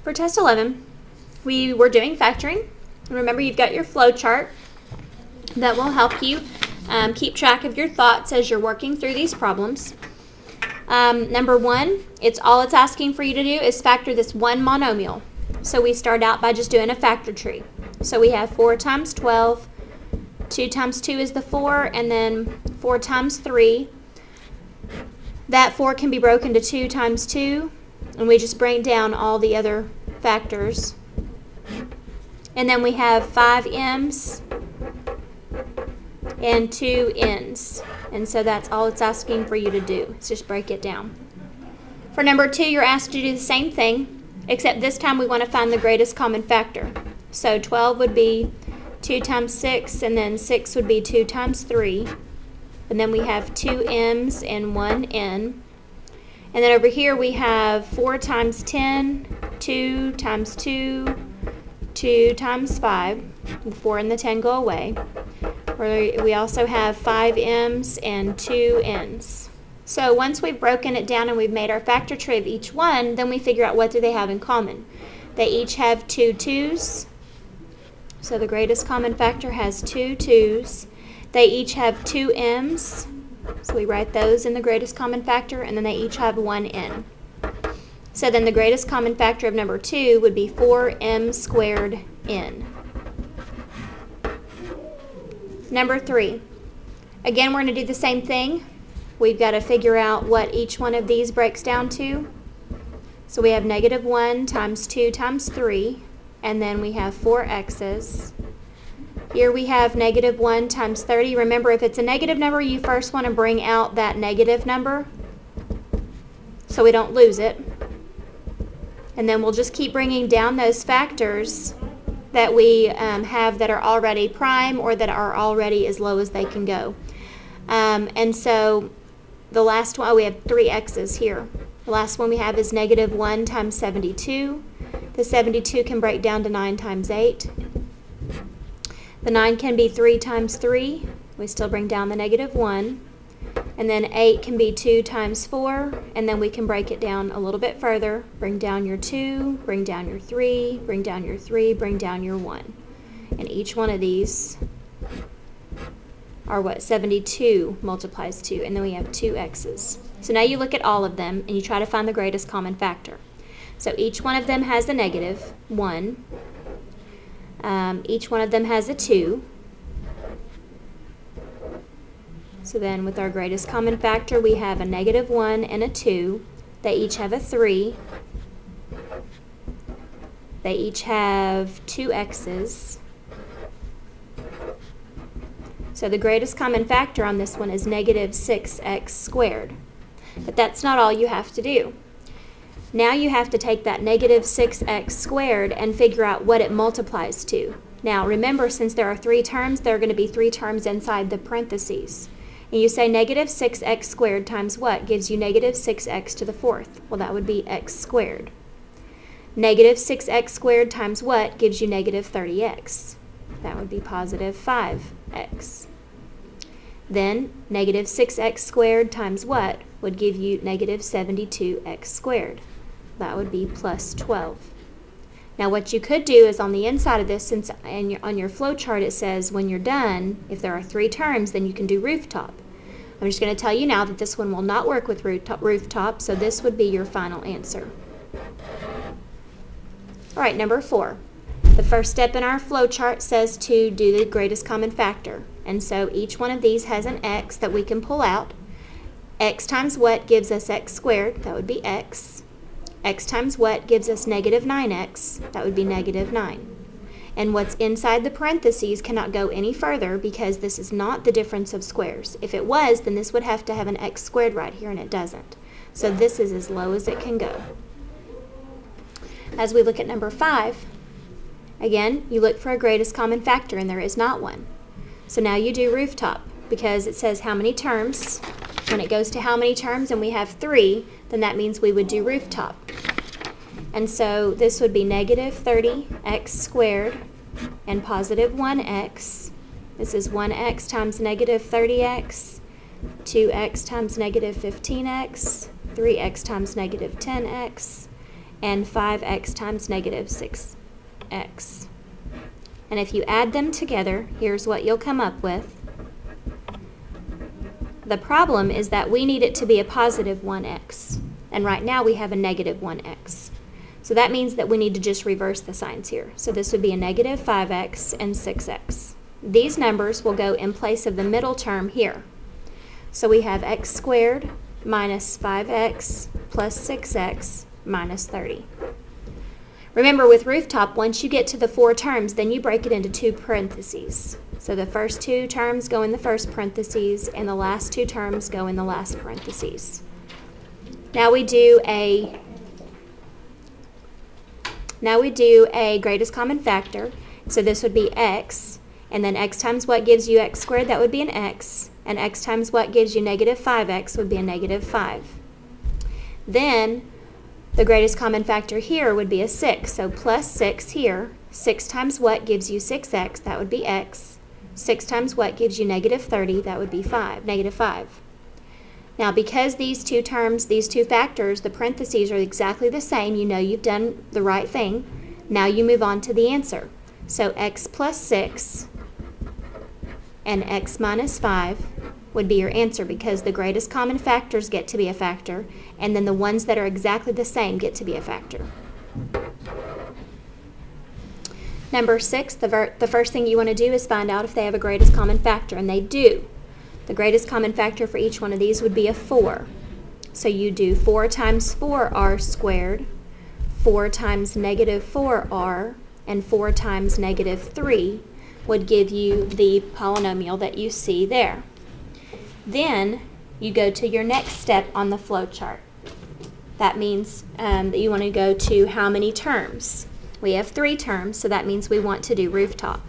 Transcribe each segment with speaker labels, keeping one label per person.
Speaker 1: For test 11, we were doing factoring. Remember, you've got your flow chart that will help you keep track of your thoughts as you're working through these problems. Number one, all it's asking for you to do is factor this one monomial. So we start out by just doing a factor tree. So we have 4 times 12, 2 times 2 is the 4, and then 4 times 3. That 4 can be broken to 2 times 2, and we just bring down all the other factors. And then we have 5 m's and 2 n's. And so that's all it's asking for you to do. Let's just break it down. For number 2, you're asked to do the same thing, except this time we want to find the greatest common factor. So 12 would be 2 times 6, and then 6 would be 2 times 3. And then we have 2 m's and 1 n. And then over here we have 4 times 10, 2 times 2, 2 times 5. The 4 and the 10 go away. We also have 5 m's and 2 n's. So once we've broken it down and we've made our factor tree of each one, then we figure out what do they have in common. They each have 2 2's. So the greatest common factor has 2 2's. They each have 2 m's. So we write those in the greatest common factor, and then they each have 1 n. So then the greatest common factor of number 2 would be 4m squared n. Number 3. Again, we're going to do the same thing. We've got to figure out what each one of these breaks down to. So we have -1 times 2 times 3, and then we have 4 x's. Here we have -1 times 30. Remember, if it's a negative number, you first want to bring out that negative number so we don't lose it. And then we'll just keep bringing down those factors that we have that are already prime or that are already as low as they can go. And so the last one, we have 3 x's here. The last one we have is -1 times 72. The 72 can break down to 9 times 8. The 9 can be 3 times 3. We still bring down the -1. And then 8 can be 2 times 4. And then we can break it down a little bit further. Bring down your 2, bring down your 3, bring down your 3, bring down your 1. And each one of these are what 72 multiplies 2. And then we have 2 x's. So now you look at all of them and you try to find the greatest common factor. So each one of them has a -1. Each one of them has a 2. So then with our greatest common factor, we have a -1 and a 2. They each have a 3. They each have 2 x's. So the greatest common factor on this one is -6x squared. But that's not all you have to do. Now you have to take that -6x squared and figure out what it multiplies to. Now remember, since there are 3 terms, there are going to be 3 terms inside the parentheses. And you say -6x squared times what gives you -6x to the 4th? Well, that would be x squared. -6x squared times what gives you -30x? That would be positive 5x. Then -6x squared times what would give you -72x squared? That would be plus 12. Now what you could do is on the inside of this, since on your flow chart it says when you're done, if there are 3 terms, then you can do rooftop. I'm just going to tell you now that this one will not work with rooftop, so this would be your final answer. All right, number 4. The first step in our flow chart says to do the greatest common factor. And so each one of these has an x that we can pull out. X times what gives us x squared? That would be x. X times what gives us -9x? That would be -9. And what's inside the parentheses cannot go any further because this is not the difference of squares. If it was, then this would have to have an x squared right here, and it doesn't. So this is as low as it can go. As we look at number 5, again, you look for a greatest common factor, and there is not one. So now you do rooftop because it says how many terms. When it goes to how many terms and we have 3, then that means we would do rooftop. And so this would be -30x squared and positive 1x. This is 1x times -30x, 2x times -15x, 3x times -10x, and 5x times negative 6x. And if you add them together, here's what you'll come up with. The problem is that we need it to be a positive 1x, and right now we have a negative 1x. So that means that we need to just reverse the signs here. So this would be a negative 5x and 6x. These numbers will go in place of the middle term here. So we have x squared minus 5x plus 6x minus 30. Remember, with rooftop, once you get to the 4 terms, then you break it into 2 parentheses. So the first 2 terms go in the first parentheses, and the last 2 terms go in the last parentheses. Now we do a greatest common factor. So this would be x, and then x times what gives you x squared, that would be an x, and x times what gives you negative 5x would be a negative 5. Then the greatest common factor here would be a 6, so plus 6 here. 6 times what gives you 6x, that would be x. 6 times what gives you negative 30, that would be 5, negative 5. Now because these two terms, these two factors, the parentheses are exactly the same, you know you've done the right thing. Now you move on to the answer. So x plus 6 and x minus 5 would be your answer, because the greatest common factors get to be a factor, and then the ones that are exactly the same get to be a factor. Number 6, the first thing you want to do is find out if they have a greatest common factor, and they do. The greatest common factor for each one of these would be a 4. So you do 4 times 4r squared, 4 times negative 4r, and 4 times negative 3 would give you the polynomial that you see there. Then you go to your next step on the flow chart. That means that you want to go to how many terms. We have 3 terms, so that means we want to do rooftop.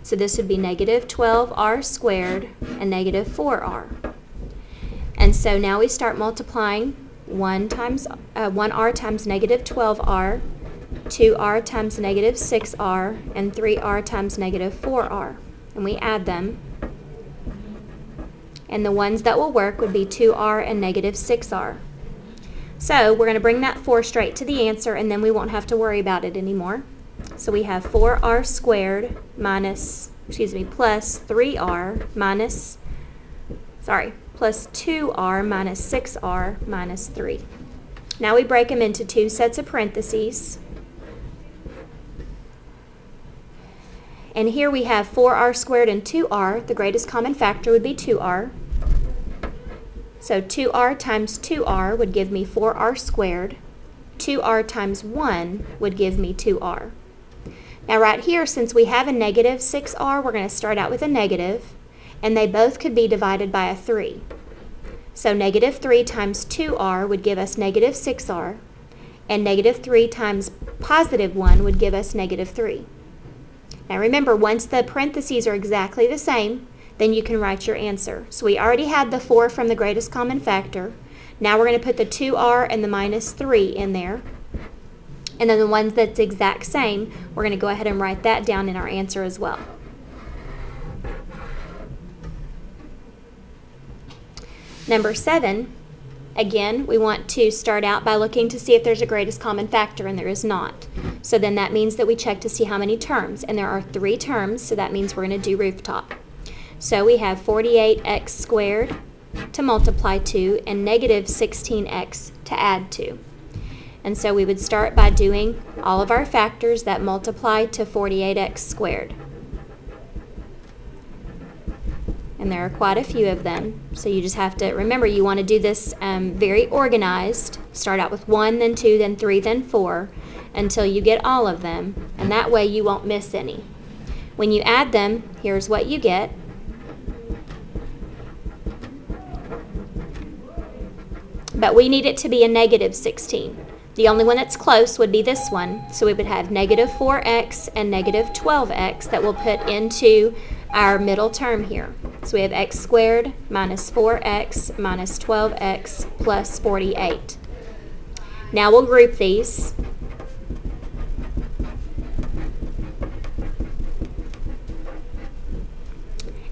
Speaker 1: So this would be negative 12r squared and negative 4r. And so now we start multiplying 1r times negative 12r, 2r times negative 6r, and 3r times negative 4r. And we add them. And the ones that will work would be 2r and negative 6r. So we're going to bring that 4 straight to the answer, and then we won't have to worry about it anymore. So we have 4r squared plus 3r plus 2r minus 6r minus 3. Now we break them into 2 sets of parentheses. And here we have 4r squared and 2r. The greatest common factor would be 2r. So 2r times 2r would give me 4r squared. 2r times 1 would give me 2r. Now right here, since we have a negative 6r, we're going to start out with a negative, and they both could be divided by a 3. So negative 3 times 2r would give us negative 6r, and negative 3 times positive 1 would give us negative 3. Now remember, once the parentheses are exactly the same, then you can write your answer. So we already had the 4 from the greatest common factor. Now we're going to put the 2r and the minus 3 in there. And then the ones that's exact same, we're going to go ahead and write that down in our answer as well. Number 7, again, we want to start out by looking to see if there's a greatest common factor, and there is not. So then that means that we check to see how many terms, and there are 3 terms, so that means we're going to do rooftop. So we have 48x squared to multiply to and negative 16x to add to. And so we would start by doing all of our factors that multiply to 48x squared. And there are quite a few of them. So you just have to remember, you want to do this very organized. Start out with 1, then 2, then 3, then 4 until you get all of them. And that way you won't miss any. When you add them, here's what you get. But we need it to be a negative 16. The only one that's close would be this one. So we would have negative 4x and negative 12x that we'll put into our middle term here. So we have x squared minus 4x minus 12x plus 48. Now we'll group these.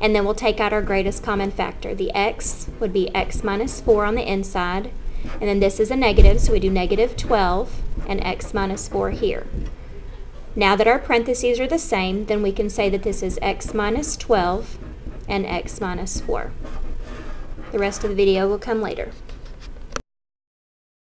Speaker 1: And then we'll take out our greatest common factor. The x would be x minus 4 on the inside. And then this is a negative, so we do negative 12. and x minus 4 here. Now that our parentheses are the same, then we can say that this is x minus 12 and x minus 4. The rest of the video will come later.